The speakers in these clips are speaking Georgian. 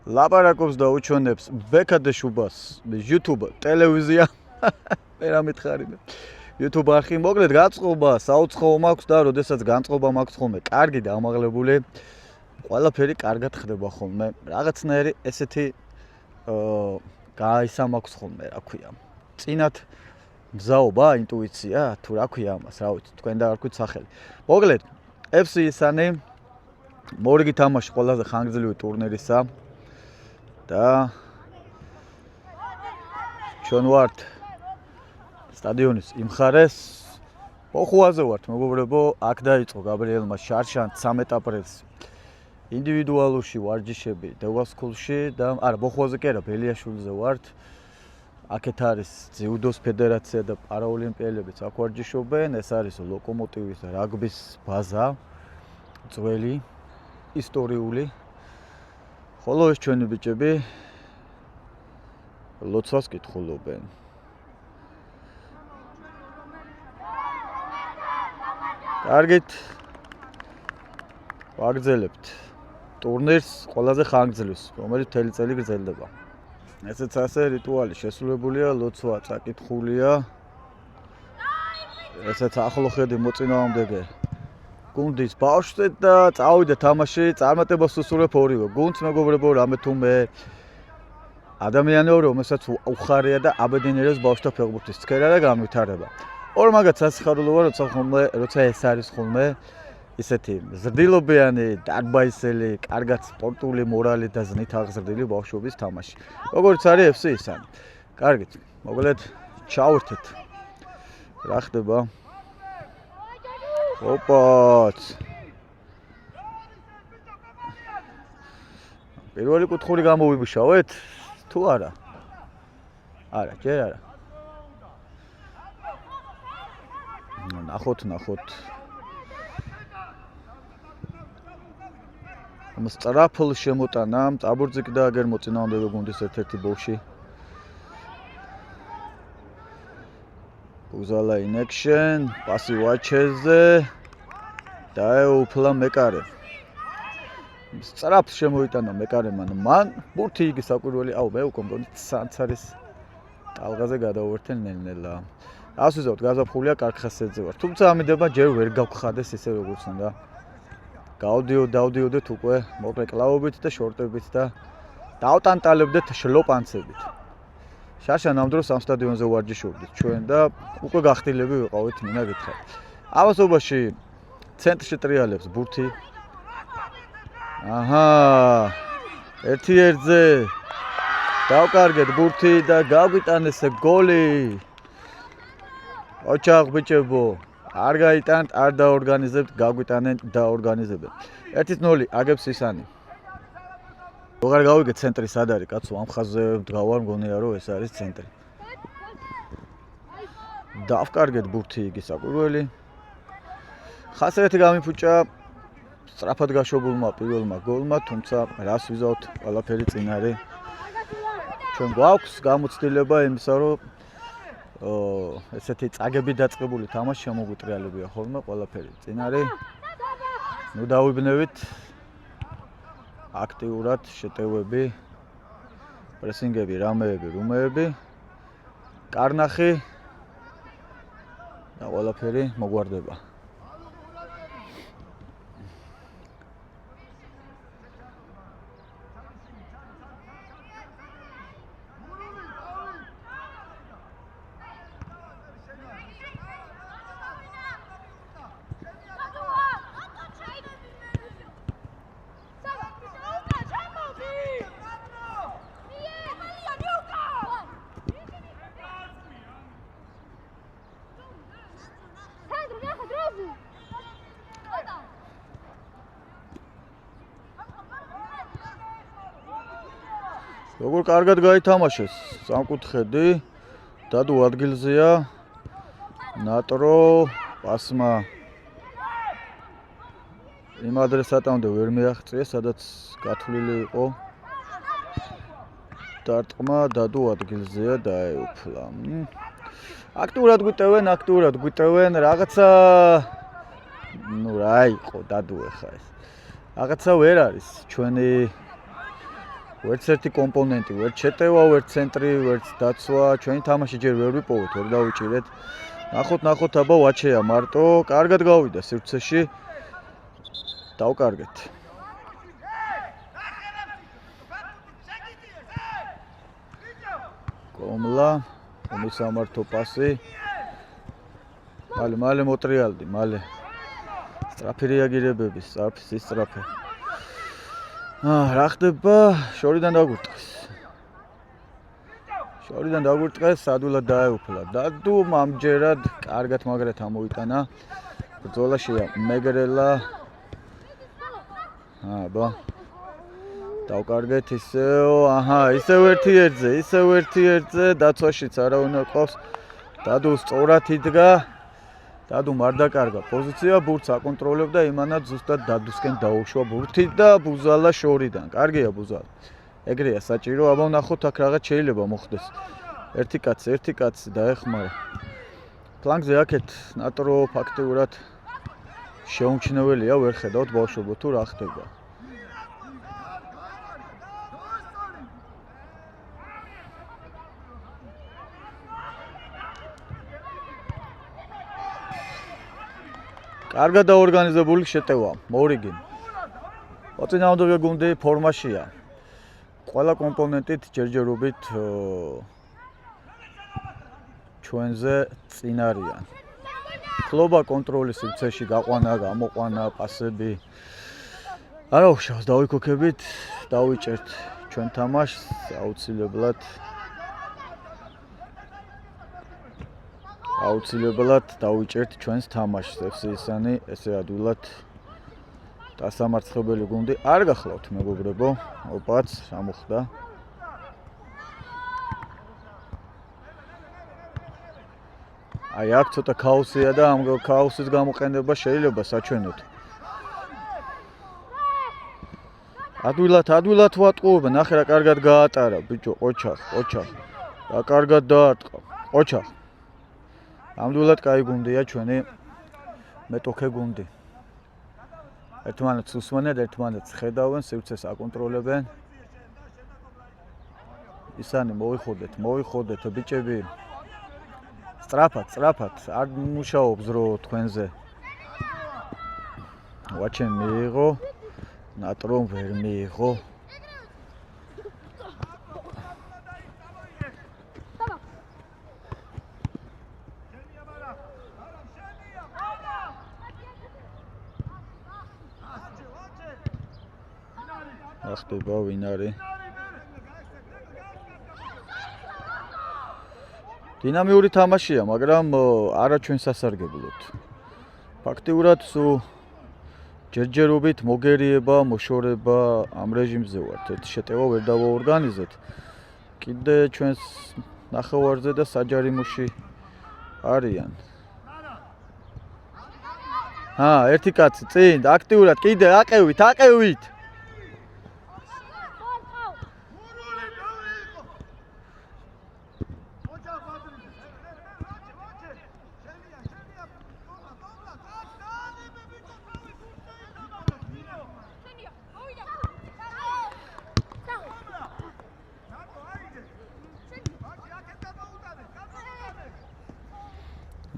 ლაპარაკობს და უჩვენებს ბექადეშუბას YouTube ტელევიზია მე რა მითხარი მე YouTube არხი მოკლედ გაწყობა საუცხოო მაქვს და როდესაც განწყობა მაქვს ხოლმე კარგი და ამაღლებული ყველაფერი კარგად ხდება ხოლმე რაღაცნაირი ესეთი გაისამაქვს ხოლმე რა ქვია წინათ მზაობა ინტუიცია თუ რა ქვია ამას რა ვიცი თქვენ და არ ქვით სახელი მოკლედ FC ისანი მორიგი თამაში ყველაზე ხანგრძლივი ტურნირისა და ჩვენ ვართ სტადიონის იმ ხარეს ოხუაზე ვართ მეგობრებო აქ დაიწყო გაბრიელმა შარშან 13 აპრილს ინდივიდუალურში ვარჯიშები დევასკულში და არა ოხუაზე კი არა ბელიაშვილზე ვართ აქეთ არის ძიუდოს ფედერაცია და პარაოლიმპიელებიც აქ ვარჯიშობენ ეს არის ლოკომოტივის და რაგბის ბაზა ძველი ისტორიული ხოლო ეს ჩვენი ბიჭები ლოცვას კითხულობენ კარგით ვაგრძელებთ ტურნირს ყველაზე ხანგრძლივს რომელიც მთელი წელი გრძელდება ესეც ასე რიტუალი შესრულებულია ლოცვა წაკითხულია ესეც ახლო ხედი მოწინააღმდეგე გუნდის ბავშვზე და წავიდა თამაში წარმატებას უსურვებ ორივე გუნდს მეგობრებო რამე თუმე ადამიანო რომელსაც უხარია და აბედნიერებს ბავშვთა ფეხბურთის ცქერა და განვითარება ორ მაგაც სასიხარულოა როცა ეს არის ხოლმე ისეთი ზრდილობიანი დარბაისელი კარგად სპორტული მორალი და ზნით აღზრდილი ბავშვობის თამაში როგორც არის FC ისანი კარგით მოკლედ ჩავერთეთ რა ხდება ოპაც პირველი კუთხური გამოვიმუშავეთ თუ არა არა ჯერ არა ნახოთ სწრაფულ შემოტანამ წაბურძიკი და აგერ მოწინააღმდეგე გუნდის ერთ-ერთი ბოლში უზალა in action პასი ვაჩეზე დაეუფლა მეკარე სწრაფს შემოიტანა მეკარემ მან ბურთი იგი საკვირველი აუ მე უკვე მგონი სანცარის ტალღაზე გადაუერთენ ნელ-ნელა ასვიზავთ გაზაფხულია კარგ ხასიათზე ვარ თუმცა ამიდება ჯერ ვერ გავხადეს ისე როგორც უნდა დავდიოდეთ უკვე მოკლე კლავობით და შორტებით და დავტანტალებდეთ შლოპანცებით შარშან ამ დროს ამ სტადიონზე ვარჯიშობდით ჩვენ და უკვე გახტილები ვიყავით მინა გითხარ ამასობაში ცენტრში ტრიალებს ბურთი აჰა ერთ-ერთზე დავკარგეთ ბურთი და გაგვიტანეს გოლი ოჩაღ ბიჭებო არ გაიტანთ არ დაორგანიზებთ გაგვიტანენ დაორგანიზებენ 1-0 აგებს ისანი როგორ გავიგე ცენტრი სად არის კაცო ამ ხაზზე დგავარ მგონია რომ ეს არის ცენტრი დავკარგეთ ბურთი იგი საკვირველი ხასიათი გამიფუჭა სწრაფად გაშობულმა პირველმა გოლმა თუმცა რას ვიზავთ ყველაფერი წინ არის ჩვენ გვაქვს გამოცდილება იმისა რომ ესეთი წაგები დაწყებული თამაში შემოგვიტრიალებია ხოლმე ყველაფერი წინ არის ნუ დავიბნევით აქტიურად შეტევები პრესინგები რამეები რუმეები კარნახი და ყველაფერი მოგვარდება როგორ კარგად გაითამაშეს სამკუთხედი დადო ადგილზეა ნატრო პასმა იმ ადრესატამდე ვერ მიაღწია სადაც გათვლილი იყო დარტყმა დადო ადგილზეა დაეუფლა აქტიურად გვიტევენ რაღაცა ნუ რა იყო დადო ახლა ეს რაღაცა ვერ არის ჩვენი ვერც ერთი კომპონენტი, ვერც შეტევა, ვერც ცენტრი, ვერც დაცვა, ჩვენი თამაში ჯერ ვერ ვიპოვეთ, ვერ დავიჭირეთ. ნახოთ, აბა ვაჩეა მარტო, კარგად გავიდა სივრცეში. დავკარგეთ. კომლა, მომისამართო პასი. მალე მოტრიალდი, მალე. სწრაფი რეაგირებები, სწრაფი. რა ხდება? შორიდან დაგვირტყეს, ადვილად დაეუფლა. დადუ ამჯერად კარგად მაგრად ამოიტანა. ბრძოლაშია მეგრელა. აბა. დავკარგეთ ისევ ერთი ერთზე, დაცვაშიც არავინ არ ყავს. დადუ სწორად იდგა. დადუ არ დაკარგა პოზიცია, ბურთს აკონტროლებდა, იმანად ზუსტად დადუსკენ დაუშვა ბურთი და ბუზალა შორიდან. კარგია ბუზალა. ეგრეა საჭირო, აბა ვნახოთ აქ რაღაც შეიძლება მოხდეს. ერთი კაცი დაეხმარა. ფლანგზე აქეთ ნატრო ფაქტიურად შეუმჩნეველია, ვერ ხედავთ ბავშვებო თუ რა ხდება. კარგად დაორგანიზებული შეტევა, მორიგი. მოწინააღმდეგე გუნდი ფორმაშია. ყველა კომპონენტით ჯერჯერობით ჩვენზე წინ არიან. ფლობა კონტროლი სივრცეში, გაყვანა, გამოყვანა, პასები. არა უშავს დავიქოქებით, დავიჭერთ ჩვენ თამაშს აუცილებლად დავიჭერთ ჩვენს თამაშს. FC-ისანი ესე ადვილად დასამარცხებელი გუნდი არ გახლავთ მეგობრებო. ოპაც, ამოხდა. აი აქ ცოტა ქაოსია და ამ ქაოსის გამოყენება შეიძლება საჩვენოთ. ადვილად ვატყუობენ, ნახე რა კარგად გაატარა, ბიჭო, ოჩახ. რა კარგად დაარტყა. ოჩახ. ამდვილად კაი გუნდია ჩვენი მეტოქე გუნდი. ერთმანეთს უსმენენ, ერთმანეთს ხედავენ, სივრცეს აკონტროლებენ. ისანი მოიხოდეთ ბიჭები. სწრაფად, არ მუშაობს რო თქვენზე. ვაჩენ მიიღო, ნატრომ ვერ მიიღო. ახტება ვინ არის? დინამიური თამაშია, მაგრამ არა ჩვენ სასარგებლოდ. ფაქტიურად სულ ჯერჯერობით მოგერიება, მოშორება ამ რეჟიმზე ვართ. ერთ შეტევა ვერ დავაორგანიზეთ. კიდე ჩვენს ნახევარზე და საჯარიმოში არიან. ერთი კაცი წინ, აქტიურად კიდე აყევით.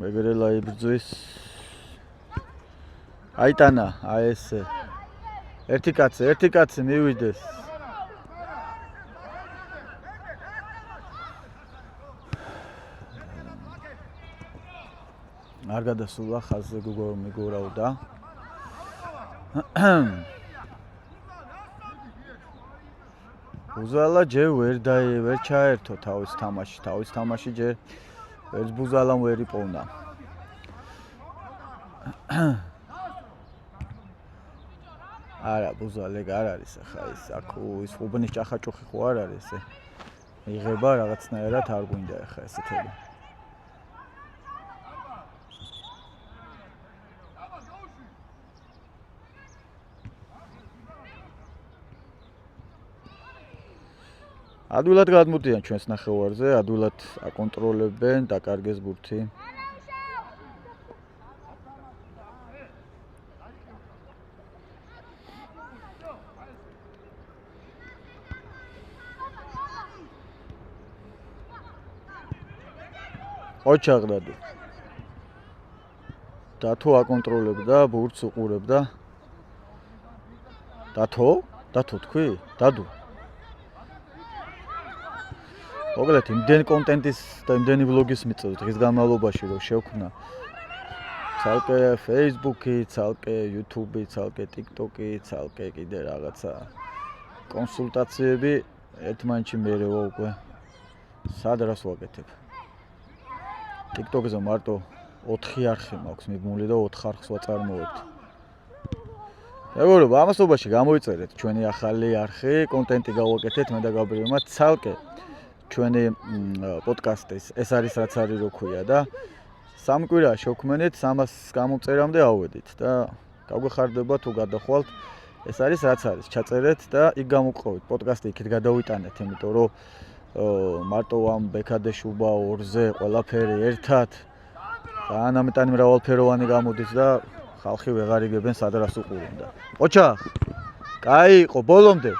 მეგრელა იბრძვის. აიტანა, აი ესე. ერთი კაცი მივიდეს. არ გადასულა ხაზზე მიგორავდა. ბუზალა ჯერ ვერ ჩაერთო თავის თამაში ჯერ ვერც ბუზალამ ვერ იპოვნა. არა, ბუზალეგ არ არის ახლა ის ის უბნის ჭახაჭუხი ხო არ არის ესე. იღება რაღაცნაირად არ გვინდა ახლა ესეთები. ადვილად გადმოდიან ჩვენს ნახევარზე, ადვილად აკონტროლებენ, დაკარგეს ბურთი. ოჩაღდადო. დათო აკონტროლებდა, ბურთს უყურებდა. დათო თქვი? დადო. მოგლეთ იმდენი კონტენტის და იმდენი ვლოგის მიწევ დღის განმავლობაში რომ შევქმნა ცალკე Facebook-ი, ცალკე YouTube-ი, ცალკე TikTok-ი, ცალკე კიდე რაღაცა კონსულტაციები ერთმანეთში მერევა უკვე სად რას ვაკეთებ. TikTok-ზე მარტო 4 არხი მაქვს მიბმული და 4 არხს ვაწარმოებთ. მეგობრებო, ამასობაში გამოიწერეთ ჩვენი ახალი არხი, კონტენტი გავაკეთეთ მე და გაბრიელმა ცალკე ჩვენი პოდკასტის ეს არის რაც არის რო ქვია და სამ კვირა შევქმნით 300 გამოწერამდე ავედით და გაგვეხარდება თუ გადახვალთ ეს არის რაც არის ჩაწერეთ და იქ გამოგყავით პოდკასტი იქით გადავიტანეთ იმიტომ რომ მარტო ამ ბექადეშუბა ორზე ყველაფერი ერთად ძალიან ამიტანი მრავალფეროვანი გამოდის და ხალხი ვეღარ იგებენ სად რას უყურებდა. ოჩახ, კაი იყო ბოლომდე.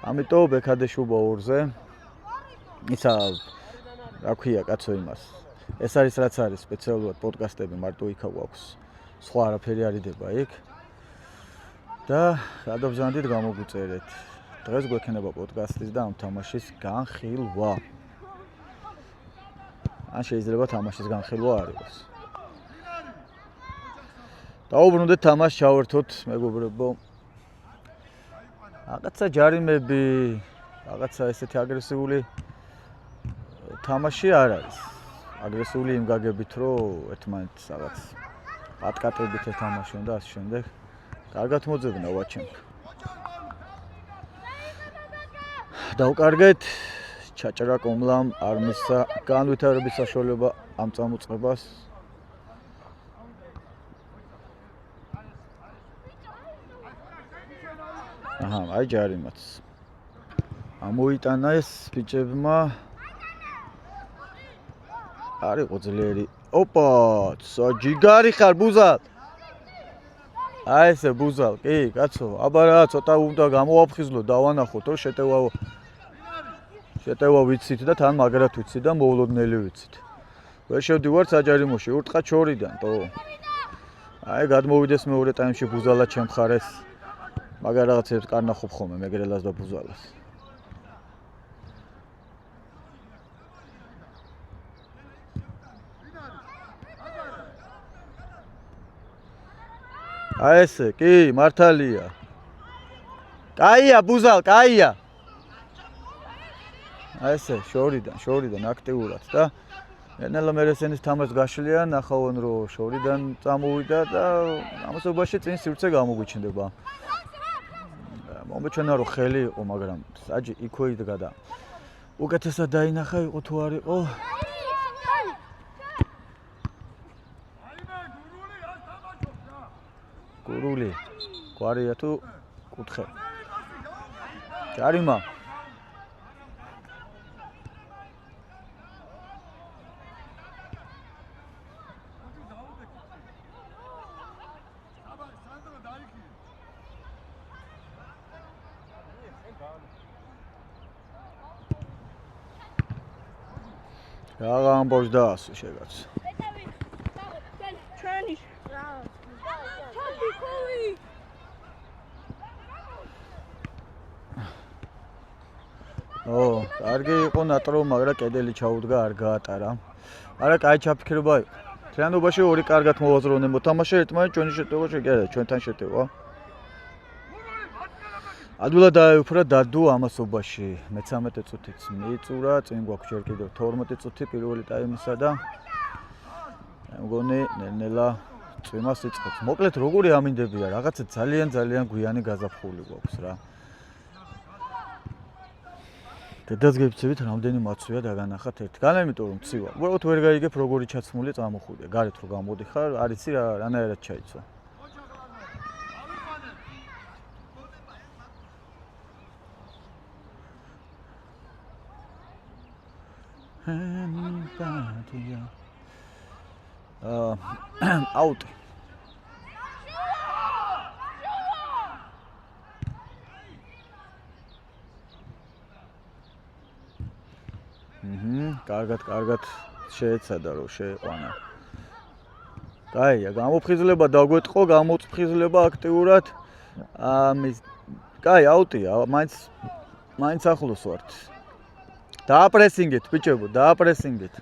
ამიტომ ბექადეშუბა ორზე ისა რა ქვია კაცო იმას. ეს არის რაც არის სპეციალურად პოდკასტები მარტო იქა გვაქვს. სხვა არაფერი არ იდება იქ. და გადავზანდით გამოგვიწერეთ. დღეს გვექნება პოდკასტის და ამ თამაშის განხილვა. ან შეიძლება თამაშის განხილვა არ იყოს. დაუბრუნდეთ თამაშს ჩავერთოთ მეგობრებო. რაღაცა ჯარიმები, რაღაცა ესეთი აგრესიული თამაში არ არის. აგრესიული იმ გაგებით რომ ერთმანეთს რაღაც პატკატებით ეთამაშონ და ასე შემდეგ. კარგად მოძებნა ვაჩემ. დავკარგეთ ჩაჭრა კომლამ არ მისცა განვითარების საშუალება ამ წამოწყებას. აჰა, აი ჯარიმაც. ამოიტანა ეს ბიჭებმა არ იყო ძლიერი. ოპა, საჯიგარი ხარ ბუზალ. აი ესე ბუზალ, კი, კაცო, აბა რა, ცოტა უნდა გამოვაფხიზლო, დავანახოთ, რომ შეტევა ვიცით და თან მაგრად ვიცით და მოულოდნელი ვიცით. ვერ შევდივართ საჯარიმოში, ურტყა ჩორიდან, თო. აი გადმოვიდეს მეორე ტაიმში ბუზალა ჩემ ხარეს. მაგარ რაღაცებს კარნახობ ხოლმე მეგრელას და ბუზალას. აი ესე, კი, მართალია. კაია ბუზალ, კაია. აი ესე, შორიდან აქტიურად და ენელა მერესენის თამაშს გაშლიან, ნახავენ რომ შორიდან წამოვიდა და ამასობაში წინ სივრცე გამოგვიჩნდება. მომეჩვენა რომ ხელი იყო, მაგრამ საჯი იქვე იდგა და უკეთესად დაინახა იყო თუ არ იყო. გურული, გვარია თუ კუთხე. ჯარიმა. რა ამბობს და ასე შეგაც. ჩვენი კარგი იყო ნატრო, მაგრამ კედელი ჩაუდგა არ გაატარა. არა, კაი ჩაფიქრება იყო. თლიანობაში ორი კარგად მოვაზროვნე მოთამაშე, ერთმანეთს ჩვენი შეტევა შეგერა, ჩვენთან შეტევა. ადვილად დაეუფრა დადუ ამასობაში. მე-13 წუთიც მიიწურა, წინ გვაქვს ჯერ კიდევ 12 წუთი პირველი ტაიმისა და მგონი ნელ-ნელა წვიმას იწყებს. მოკლედ როგორი ამინდებია, რაღაცა ძალიან გვიანი გაზაფხული გვაქვს რა. დედას გეფიცებით რამდენი მაცვია დაგანახათ ერთი. განა იმიტომ რომ ცივა. უბრალოდ ვერ გაიგებ როგორი ჩაცმული წამოხვიდე. გარეთ რო გამოდიხარ, არ იცი რანაირად ჩაიცვა. აუტი. კარგად შეეცადა რომ შეეყვანა. კაია, გამოფხიზლება დაგვეტყო, გამოფხიზლება აქტიურად. ამის კაი, აუტია, მაინც ახლოს ვართ. დააპრესინგეთ, ბიჭებო, დააპრესინგეთ.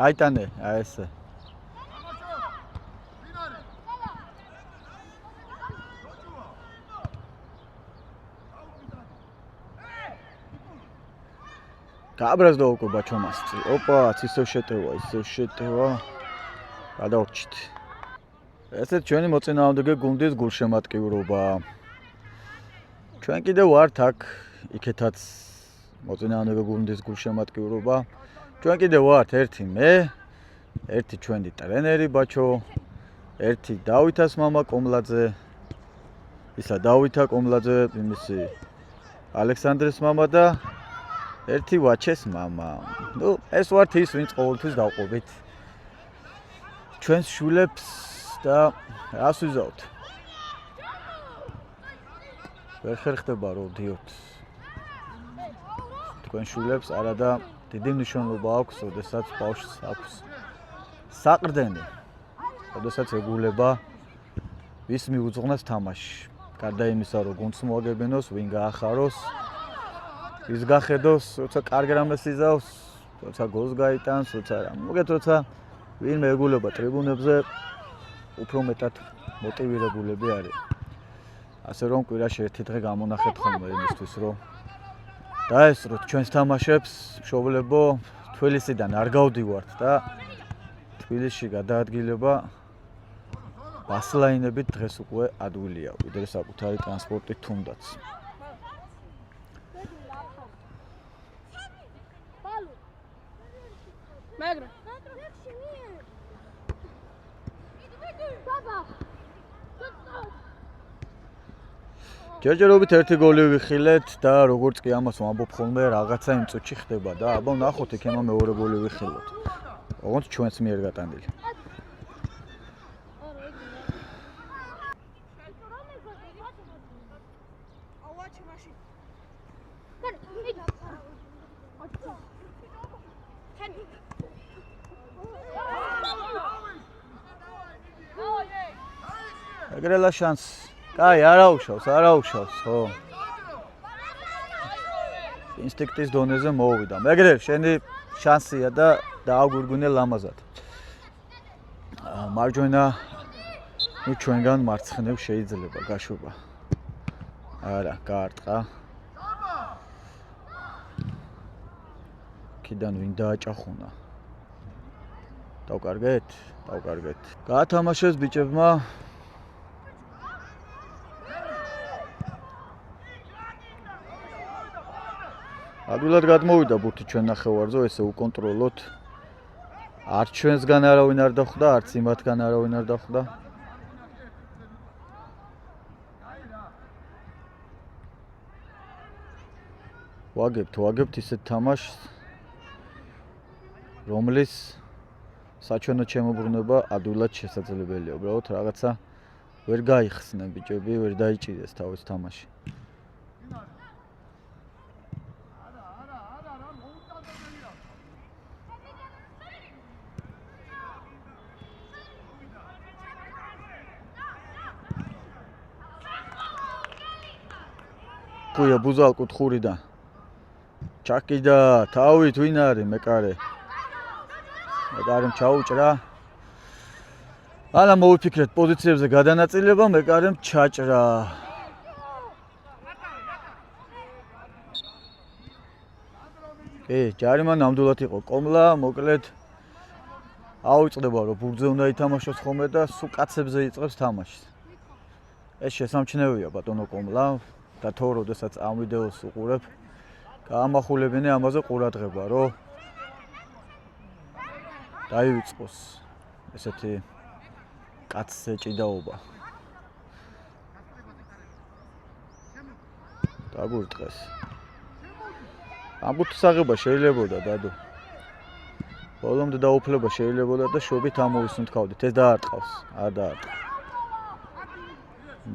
აიტანე, აი ესე. გაბრაზდა უკვე ბაჩომასწი. ოპა, ისევ შეტევა. გადავრჩით. ესეც ჩვენი მოწინააღმდეგე გუნდის გულშემატკივრობა. ჩვენ კიდევ ვართ აქ, იქეთაც მოწინააღმდეგე გუნდის გულშემატკივრობა. ჩვენ კიდევ ვართ ერთი მე, ერთი ჩვენი ტრენერი ბაჩო, ერთი დავითას მამა კომლაძე, ისა დავითა კომლაძე, იმისი ალექსანდრეს მამა და ერთი ვაჩეს მამა. ნუ ეს ვართ ის, ვინც ყოველთვის დავყვებით ჩვენს შვილებს და რას ვიზავთ. ვერ ხერხდება რომ დიოთ თქვენ შვილებს არა და დიდი მნიშვნელობა აქვს, როდესაც ბავშვს აქვს საყრდენი, როდესაც ეგულება ვის მიუძღვნას თამაში. გარდა იმისა, რომ გუნდს მოაგებინოს, ვინ გაახაროს, ვის გახედოს, როცა კარგ რამეს იზავს, როცა გოლს გაიტანს, როცა რა. მოგეთ როცა ვინმე ეგულება ტრიბუნებზე, უფრო მეტად მოტივირებულები არის. ასე რომ კვირაში ერთი დღე გამონახეთ ხოლმე იმისთვის, რომ დაესწროთ ჩვენს თამაშებს, მშობლებო, თბილისიდან არ გავდივართ და თბილისში გადაადგილება ბასლაინებით დღეს უკვე ადვილია, ვიდრე საკუთარი ტრანსპორტით თუნდაც. მაგრამ ჯერჯერობით ერთი გოლი ვიხილეთ და როგორც კი ამას ვამბობ ხოლმე, რაღაცა იმ წუთში ხდება და აბა ნახოთ იქ ემა მეორე გოლი ვიხილოთ. ოღონდ ჩვენს მიერ გატანილი. ეგრელა შანსი. კაი, არა უშავს, ხო. ინსტინქტის დონეზე მოვიდა. მეგრე, შენი შანსია და დააგვირგვინე ლამაზად. მარჯვენა ნუ ჩვენგან მარცხნივ შეიძლება გაშვება. არა, გაარტყა. კიდან ვინ დააჭახუნა? დავკარგეთ. გაათამაშეს ბიჭებმა. ადვილად გადმოვიდა ბურთი ჩვენ ნახევარზე, ესე უკონტროლოთ. არც ჩვენსგან არავინ არ დახვდა, არც იმათგან არავინ არ დახვდა. ვაგებთ ისეთ თამაშს, რომლის საჩვენო ჩემობრუნება ადვილად შესაძლებელია. უბრალოდ რაღაცა ვერ გაიხსნენ ბიჭები, ვერ დაიჭიდეს თავის თამაში. კუია ბუზალ კუთხურიდან ჩაკიდა თავით ვინ არის მეკარემ ჩაუჭრა ალა მოვიფიქრეთ პოზიციებზე გადანაწილება მეკარემ ჩაჭრა ჯარიმა ნამდვილად იყო კომლა მოკლედ აუწყდება რომ ბურთზე უნდა ითამაშოს ხოლმე და სულ კაცებზე იწყებს თამაშს. ეს შესამჩნევია ბატონო კომლა და თო როდესაც ამ ვიდეოს უყურებ, გაამახვილებინე ამაზე ყურადღება, რომ დაივიწყოს ესეთი კაცზე ჭიდაობა. დაგვირტყეს. ამ ბურთის აღება შეიძლებოდა დადო. ბოლომდე დაუფლება შეიძლებოდა და შობით ამოვისუნთქავდით. ეს დაარტყავს, არ დაარტყა.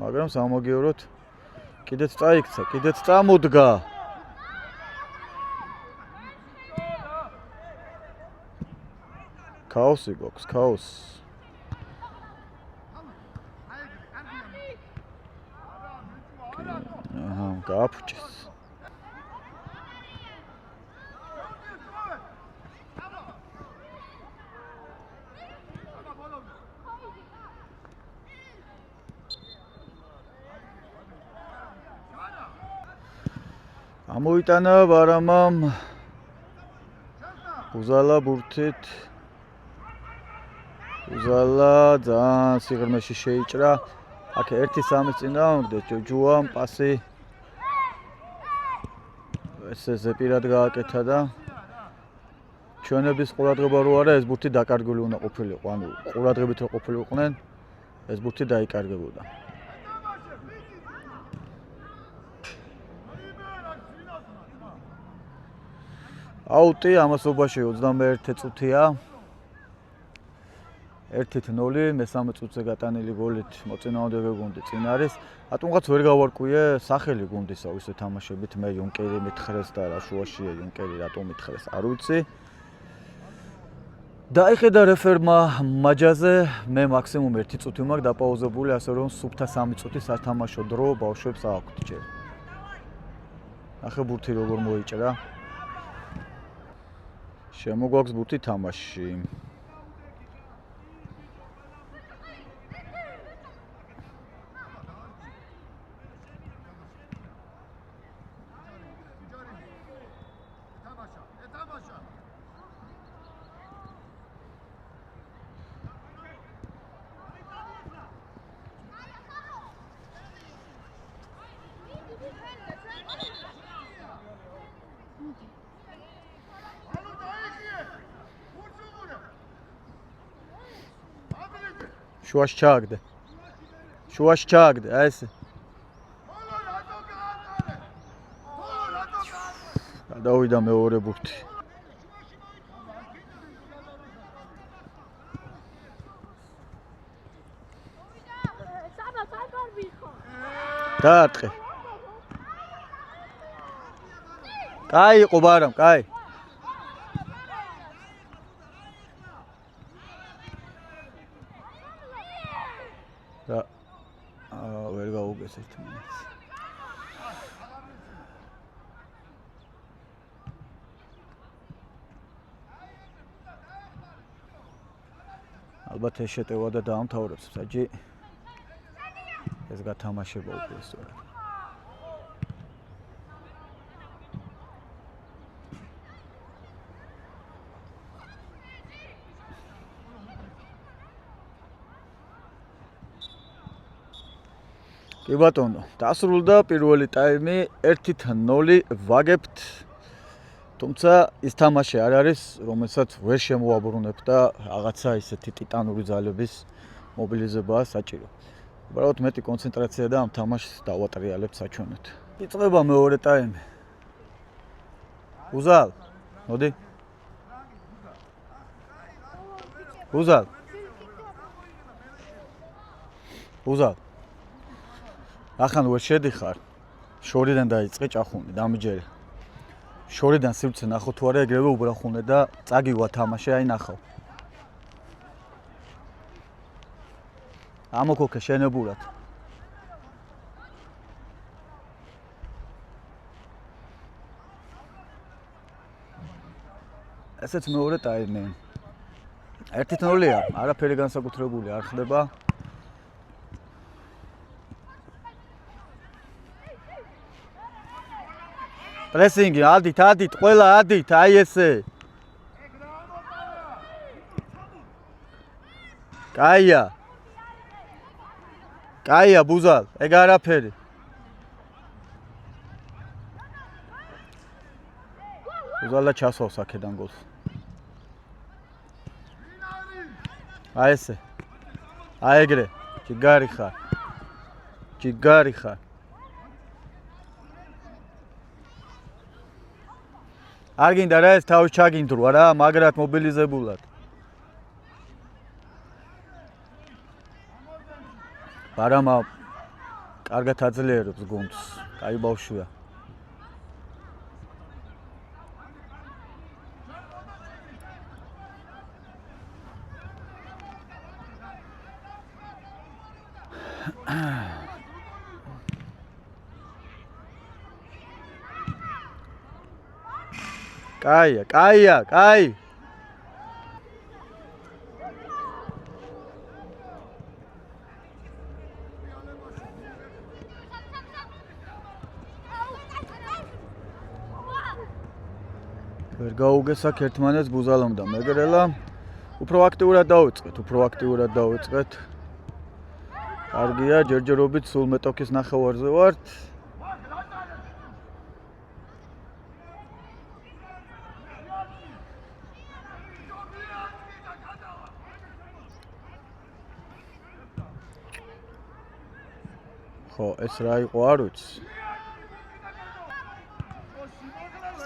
მაგრამ სამოგიოროთ კიდეც წაიქცა, კიდეც წამოდგა. ქაოსი გვაქვს, ქაოსი. გააფუჭეს. ამოიტანა ვარამამ უზალა ბურთით. უზალა ძალიან სიღრმეში შეიჭრა. აქ 1-3 წინააღმდეგ ჯოჯუამ პასი ესე ზეპირად გააკეთა და ჩვენების ყურადღება რო არა ეს ბურთი დაკარგული უნდა ყოფილიყო. ანუ ყურადღებით რო ყოფილიყვნენ ეს ბურთი დაიკარგებოდა. აუტი ამასობაში 21 წუთია. 1-0 მესამე წუთზე გატანილი გოლით მოწინააღმდეგე გუნდი წინ არის. რატომღაც ვერ გავარკვიე სახელი გუნდისა ისე თამაშებით. მე იუნკერი მითხრეს და რა შუაშია იუნკერი რატომ მითხრეს არ ვიცი. დაიხედა რეფერმა მაჯაზე მე მაქსიმუმ 1 წუთი მაქვს დაპაუზებული, ასე რომ სუფთა 3 წუთი სათამაშო დრო ბავშვებს აქვთ ჯერ. ახლა ბურთი როგორ მოიჭრა. შემოგვაქვს ბურთი თამაში. შუაში ჩააგდე. შუაში ჩააგდე, აი ესე. გადავიდა მეორე ბურთი. დაარტყე. კაი იყო ბარამ, კაი. და ვერ გაუგეს ერთმანეთს. ალბათ ეს შეტევა და დაამთავრებს საჯი. ეს გათამაშება უკვე სწორად. კი ბატონო, დასრულდა პირველი ტაიმი 1-0 ვაგებთ. თუმცა ის თამაში არ არის, რომელსაც ვერ შემოაბრუნებ და რაღაცა ისეთი ტიტანური ძალების მობილიზებაა საჭირო. უბრალოდ მეტი კონცენტრაცია და ამ თამაშს დავატრიალებთ საჩვენოდ. იწყება მეორე ტაიმი. უზალ, მოდი. უზალ. უზალ. ახან ვერ შედიხარ. შორიდან დაიწყე ჭახუნი, დამიჯერე. შორიდან სივრცე ნახო თუ არა ეგრევე უბრახუნე და წაგივა თამაში, აი ნახავ. ამოქოქე შენებურად. ესეც მეორე ტაიმი. 1-0-ია, არაფერი განსაკუთრებული არ ხდება. პრესინგი, ადით, ყველა ადით, აი ესე. კაია ბუზალ, ეგ არაფერი. ბუზალა ჩასვავს აქედან გოლს. აი ესე. აი ეგრე. ჯიგარი ხარ. არ გინდა რა ეს თავის ჩაგინდროა რა, მაგრად მობილიზებულად. ბარამა კარგად აძლიერებს გუნდს. კაი ბავშვია. კაი. ვერ გაუგესაქ ერთმანეთს ბუზალამ და მეგრელა. უფრო აქტიურად დავიწყეთ. კარგია, ჯერჯერობით სულ მეტოქის ნახევარზე ვართ. ხო, ეს რა იყო არ ვიცი.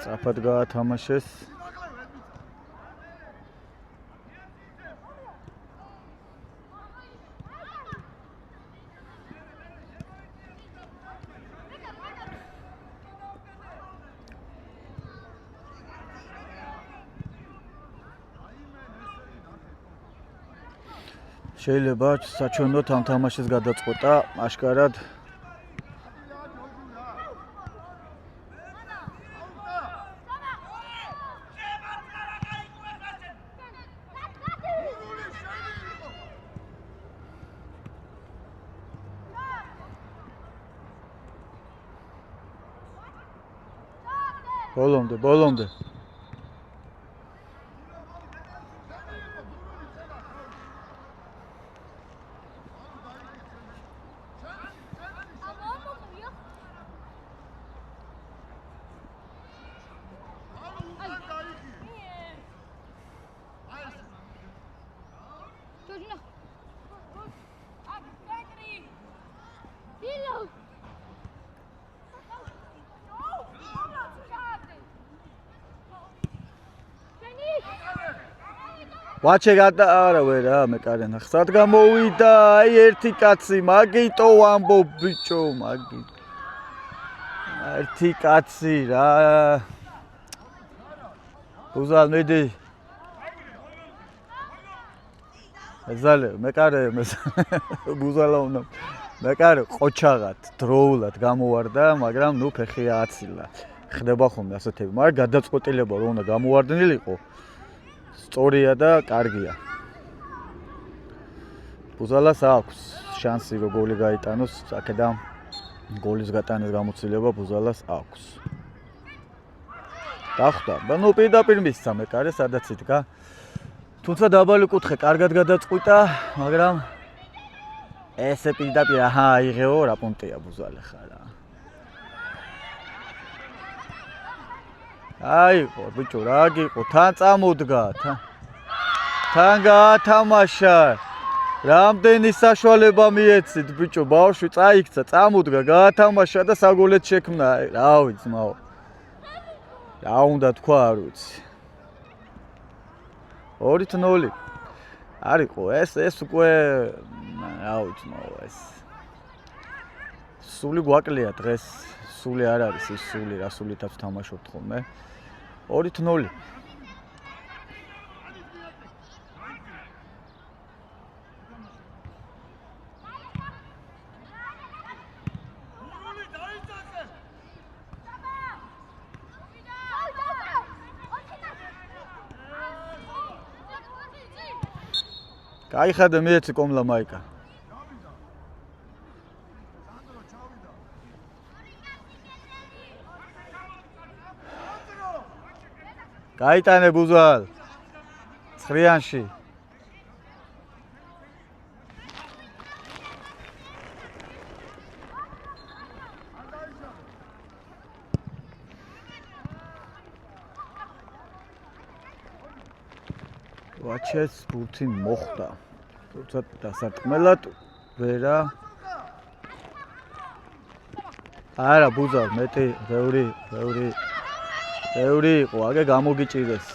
სწრაფად გაათამაშეს. შეიძლება საჩვენოდ ამ თამაშის გადაწყვეტა აშკარად ბოლომდე ვაჩე არა ვერა მეკარენ ხსად გამოვიდა აი ერთი კაცი მაგიტო ამბობ ბიჭო ერთი კაცი რა ბუზალ მედი ეზალე მეკარე ბუზალა უნდა მეკარე ყოჩაღად დროულად გამოვარდა მაგრამ ნუ ფეხი აცილა ხდება ხოლმე ასეთები მაგრამ გადაწყვეტილება რომ უნდა გამოვარდნილიყო სწორია და კარგია. ბუზალას აქვს შანსი რომ გოლი გაიტანოს, აქედან გოლის გატანის გამოცდილება ბუზალას აქვს. დახვდა, ნუ პირდაპირ მისცა მეკარე, სადაც იდგა. თუმცა დაბალი კუთხე კარგად გადაწყვიტა, მაგრამ ესე პირდაპირ აჰა აიღეო, რა პუნქტია ბუზალე ხარა. აიყო ბიჭო რა გიყო თან წამოდგა თან გაათამაშა რამდენი საშუალება მიეცით ბიჭო ბავშვი წაიქცა წამოდგა გაათამაშა და საგოლეთ შექმნა რა ვიცი მაო რა უნდა თქვა არ ვიცი 2-0 არისო ეს უკვე რა ვიცი მაო ეს სული გვაკლია დღეს სული არ არის ის სული რა სულითაც თამაშობთ ხოლმე 2-0 გაიხადა მეცი კომლა მაიკა გაიტანე ბუზალ ცხრიანში ვაჩეს ბურთი მოხვდა. თუმცა დასარტყმელად ვერა. არა, ბუზა, მეტი, ბევრი იყო, აგე გამოგიჭირეს.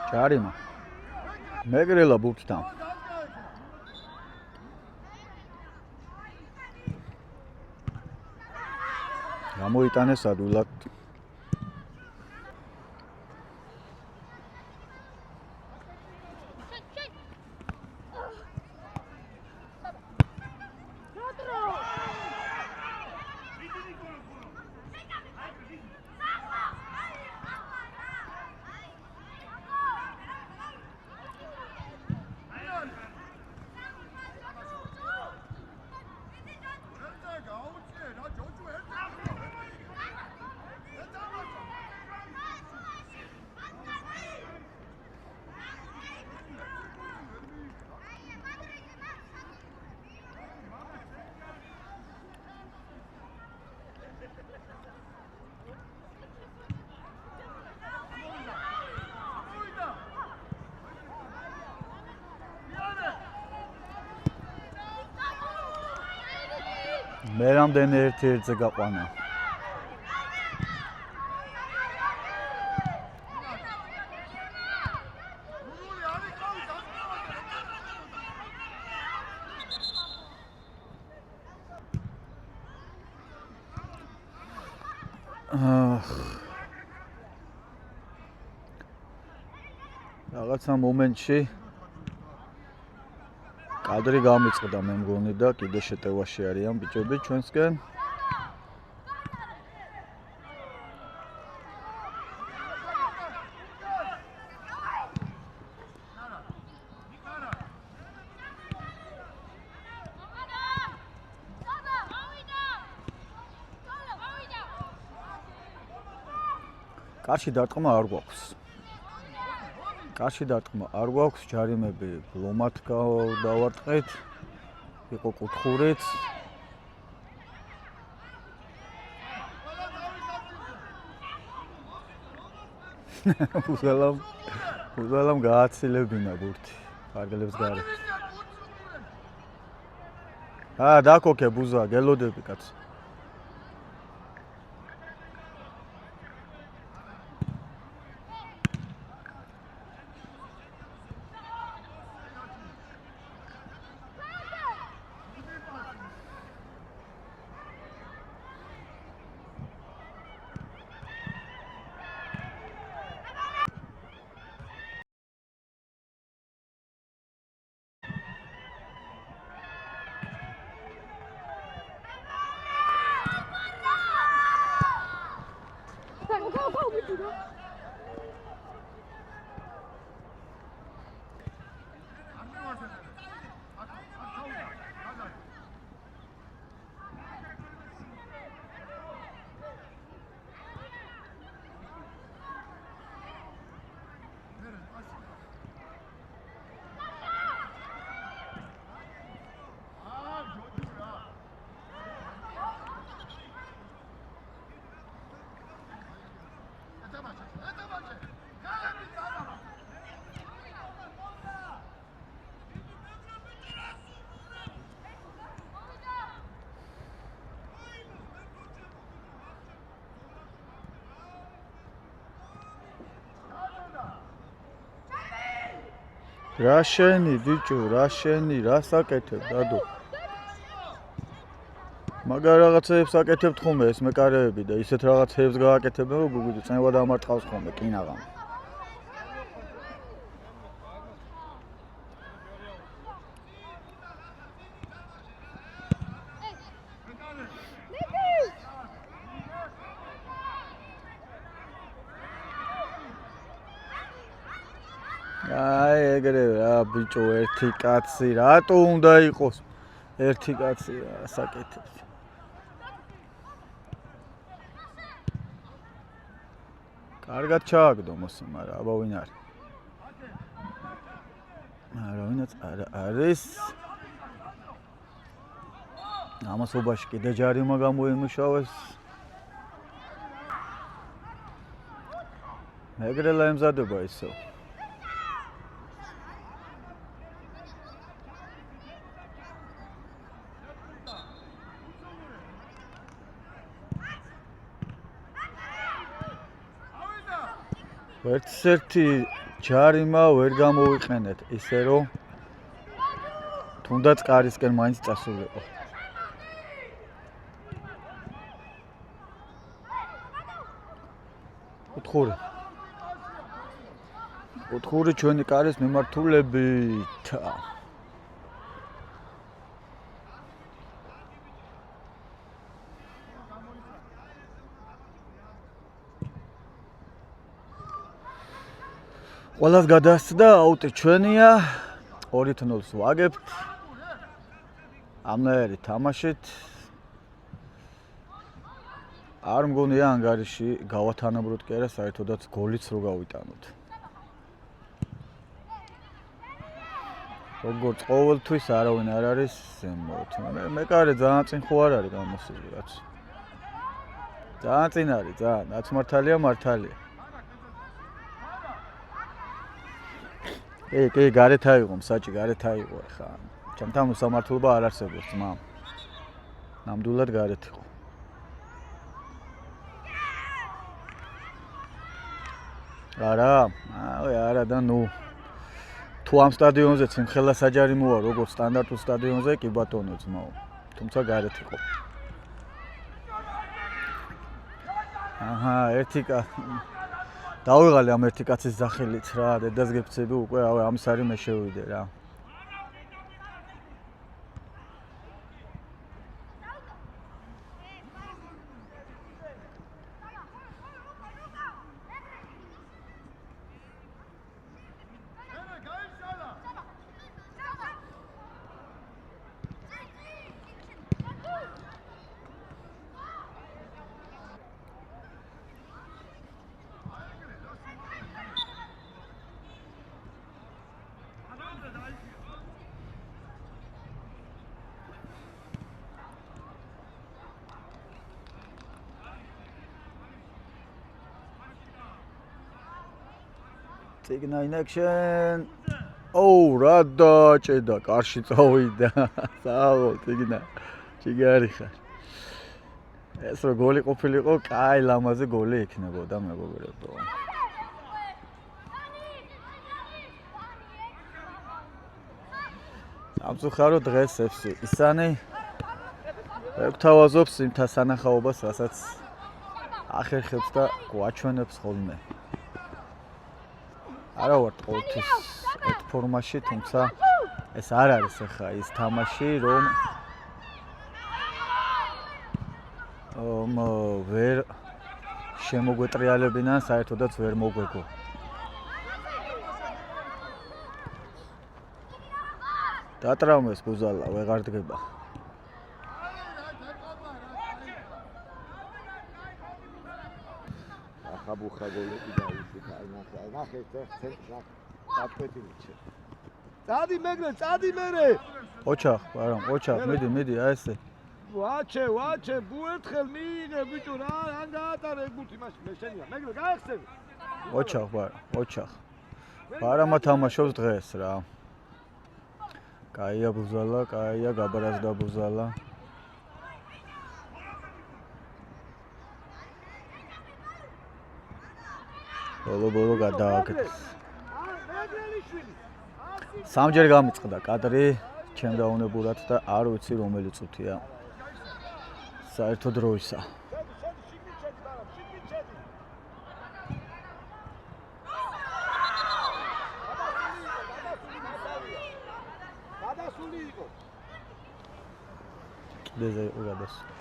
ჯარიმა. მეგრელა ბურთთან. გამოიტანეს ადვილად. მე რამდენი ერთ-ერთზე გაყვანა. რაღაცა მომენტში კადრი გამიწყდა მე მგონი და კიდე შეტევაში არიან ბიჭები ჩვენსკენ. კარში დარტყმა არ გვაქვს. კარში დარტყმა არ გვაქვს, ჯარიმები ლომად დავარტყეთ. იყო კუთხურით. უზალამ გააცილებინა ბურთი. ფარგლებს გარეთ. დაკოქე ბუზა, გელოდები კაცო. რა შენი ბიჭო, რა შენი, რა საკეთებ დადო? მაგარ რაღაცებს აკეთებთ ხომ ეს მეკარეები და ისეთ რაღაცებს გააკეთებენ რომ გუგუძე წნევა დამარტყავს ხომ კინაღამ. აი ეგრე რა ბიჭო ერთი კაცი რატო უნდა იყოს ერთი კაცი რა საკეთებს კარგად ჩააგდო მოსი მაგრამ აბა ვინ არის არა ვინაც არის ამასობაში კიდე ჯარიმა გამოიმუშავეს ეგრელა ემზადება ისო ერთსერთი ჯარიმა ვერ გამოვიყენეთ ისე რომ თუნდაც კარისკენ მაინც წასულიყო ოთხური ჩვენი კარის მიმართულებით ყველას გადასცდა აუტი ჩვენია 2-0-ს ვაგებთ ამნაირი თამაშით არ მგონია ანგარიში გავათანაბროთ კი არა საერთოდაც გოლიც რო გავიტანოთ როგორც ყოველთვის არავინ არ არის ზემოთ მეკარე ძალიან წინ ხო არ არის გამოსული რაც ძალიან წინ არის ძალიან რაც მართალია კი გარეთ აიღო მსაჭი გარეთ აიღო ხა ჩემთან უსამართლობა არ არსებობს ძმა ნამდვილად გარეთ იყო არა და ნუ თუ ამ სტადიონზე სიმხელა საჯარი მოა როგორც სტანდარტულ სტადიონზე კი ბატონო ძმაო თუმცა გარეთ იყო ერთი დავიღალე ამ ერთი კაცის სახელით რა დედას გეფცები უკვე ამის არის მე შევიდე რა Signal in action. Oh, რა დაჭედა, კარში წავიდა. საავო, სიგნა. ჩიგარი ხარ. ეს რო გოლი ყოფილიყო, კაი ლამაზე გოლი იქნებოდა მეგობრებო. სამწუხარო დღეს FC ისანი ეკთავაზობს იმ თანახაობას, რასაც ახერხებს და გვაჩვენებს ხოლმე. არა ვარ ყოველთვის ერთ ფორმაში, თუმცა ეს არ არის ახლა ის თამაში, რომ ვერ შემოგვეტრიალებინა, საერთოდაც ვერ მოგვეგო. დატრამეს ბუზალა, ვეღარ დგება. ხაბუხა გოლები დაიწყე, ნახე ცენტრა დაწყვეტილიჩე. წადი მეგრე, წადი მერე. ოჩახ, ოჩახ, მიდი, აი ესე. ვაჩე, ბუერთხელ მიიღე ბიჭო რა, ან გაატარე გუთი მაშინ მე შენია. მეგრე გაახსენე. ოჩახ. ბარამა თამაშობს დღეს რა. კაია ბუზალა, კაია გაბარაზდა ბუზალა. ბოლო გადააკეთეს. სამჯერ გამიწყდა კადრი ჩემდაუნებურად და არ ვიცი რომელი წუთია საერთო დროისა.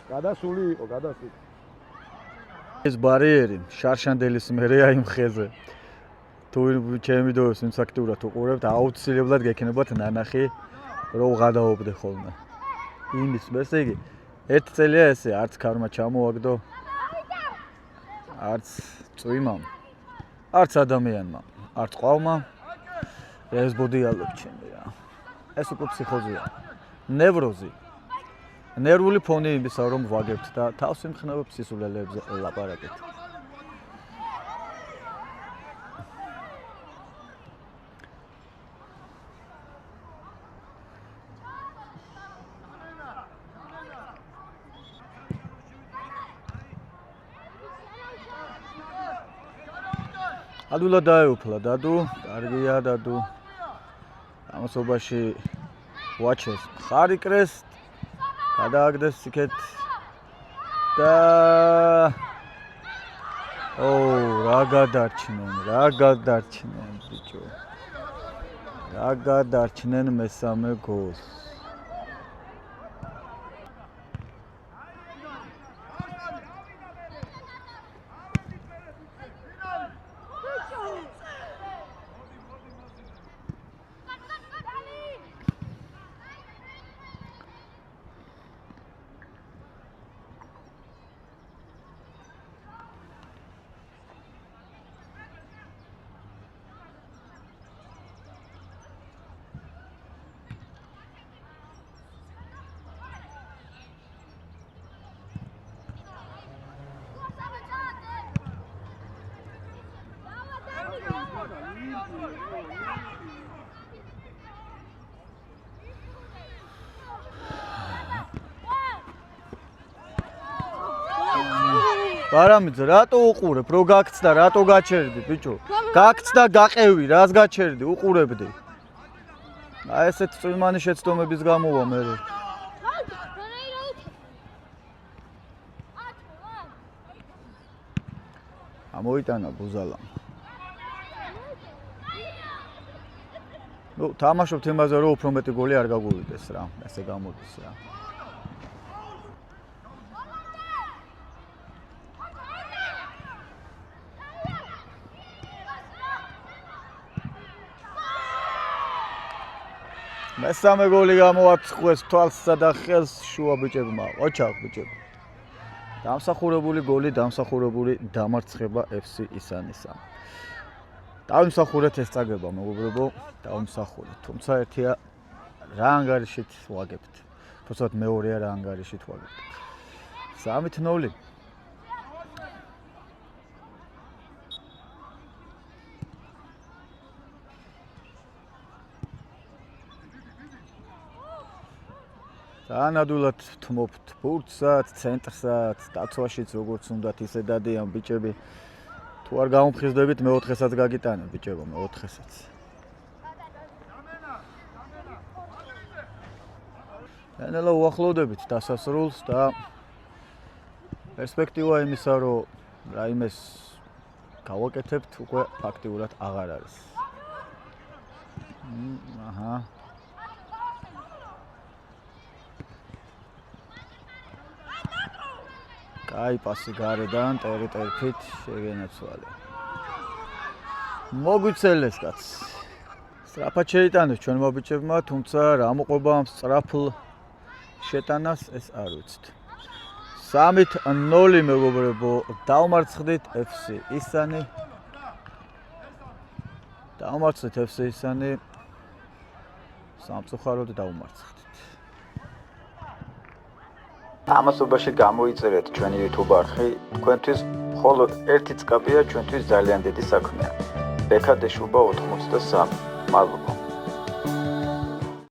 გადასული იყო. ეს ბარიერი შარშანდელის მერეა იმ ხეზე. თუ ჩემი დოს ვინც აქტიურად უყურებთ, აუცილებლად გექნებათ ნანახი, რომ გადაობდე ხოლმე. იმის, ესე იგი, ერთ წელია ესე, არც ქარმა ჩამოაგდო, არც წვიმამ, არც ადამიანმა, არც ყავმა. ეს ბოდიალობ ჩემი რა. ეს უკვე ფსიქოზია. ნევროზი. ნერვული ფონი იმისა, რომ ვაგებთ და თავს ვიმხნევებ სისულელეებზე ლაპარაკით. ადულა დაეუფლა დადუ, კარგია დადუ. ამასობაში ვაჩეს ხარიკრეს გადააგდეს იქეთ და რა გადარჩნენ ბიჭო. რა გადარჩნენ მესამე გოლს. ბარამიძე, რატო უყურებ? რო გაქცდა, რატო გაჩერდი, ბიჭო? გაქცდა, გაყევი, რას გაჩერდი? უყურებდი. აი ესეთ წვიმანი შეცდომების გამოვა მე. ამოიტანა ბუზალამ. ნუ თამაშობთ იმაზე, რომ უფრო მეტი გოლი არ გაგვივიდეს რა. ესე გამოდის რა. მესამე გოლი გამოაცხეს თვალსა და ხელს შუა ბიჭებმა. ოჩახ ბიჭებო. დამსახურებული გოლი, დამსახურებული დამარცხება FC ისანისა. დავიმსახურეთ ეს წაგება, მეგობრებო, დავიმსახურეთ. თუმცა ერთია რა ანგარიშით ვაგებთ. თუმცა მეორეა რა ანგარიშით ვაგებთ. 3-0. ანადულად თმობთ ბურთსაც, ცენტრსაც, დაცვაშიც როგორც უნდათ ისე დადიან ბიჭები. თუ არ გამოფხიზდებით მეოთხესაც გაგიტანენ ბიჭებო, მეოთხესაც. ნელა უახლოვდებით დასასრულს და პერსპექტივა იმისა, რომ რაიმეს გავაკეთებთ, უკვე ფაქტიურად აღარ არის. აჰა. აი პასი გარედან ტერიტორიით შეგენაცვალე. მოგვიცელეს კაც. სწრაფად შეიტანეს ჩვენმა ბიჭებმა, თუმცა რა მოყვება ამ სწრაფ შეტანას ეს არ ვიცით. 3-0 მეგობრებო, დავმარცხდით FC ისანი. დავმარცხდით FC ისანი. სამწუხაროდ დავმარცხდით. ამასობაში გამოიწერეთ ჩვენი YouTube არხი, თქვენთვის მხოლოდ ერთი წკაპია ჩვენთვის ძალიან დიდი საქმეა. ბექადეშუბა 83. მადლობა.